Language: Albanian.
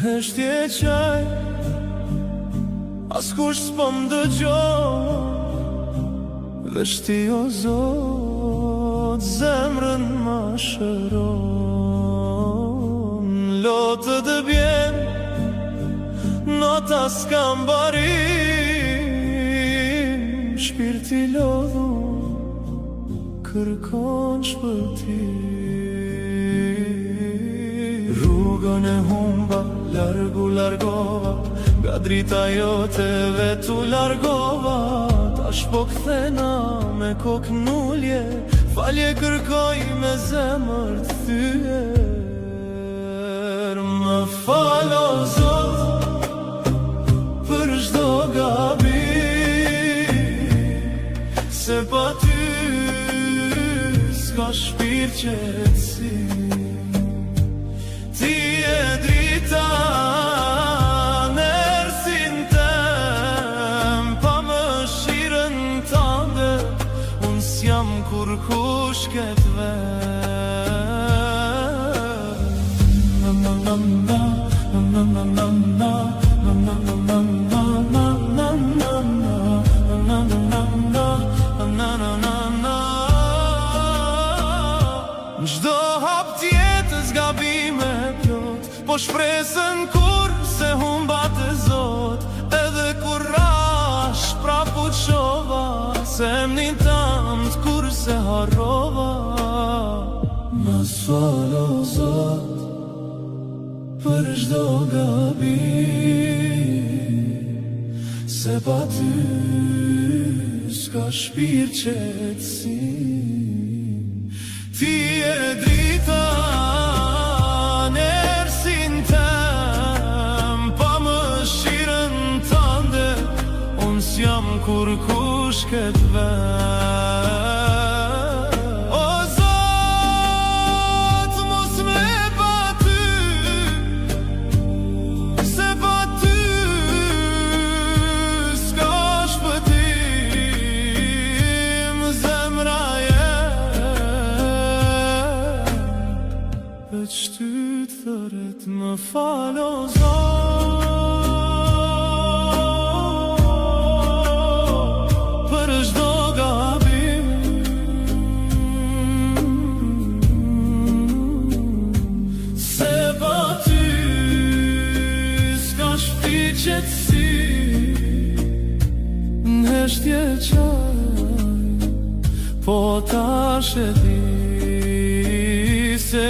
Heshtje qaj, askush s'po m'dëgjon, veç ti o Zot, zemrën ma shëron. Lotë të bjen, nota s'kam barim, shpirti lodhu, kërkon shpëtim. Rrugën e humba, largova, nga drita jote vetu largova. Tash po kthena me kokë n'ulje, falje kërkoj me zemër të thyer. Më fal o Zot për çdo gabim, se pa ty s'ka shpirt qetësim. Ti e drita në ersin tem, pa mëshirën tënde unë s'jam kur kush ket çdo hap tjetës gabime plot, po shpresën kur se humbat e Zot. Edhe kur rash prap u qova, se emnin tamt kur se harrova. Mas fal o Zot për çdo gabim, se pa ty s'ka shpirt qetësim. Ti e drita në ersin tem, pa mëshirën tënde unë s'jam kur kush ket vet. O Zot, mos me pa ty, se pa ty s'ka shpëtim. Zemra veç ty thëret, më fal o Zot për çdo gabim, se pa ty s'ka shpirt qetësim. N'heshtje qaj, po tash e di se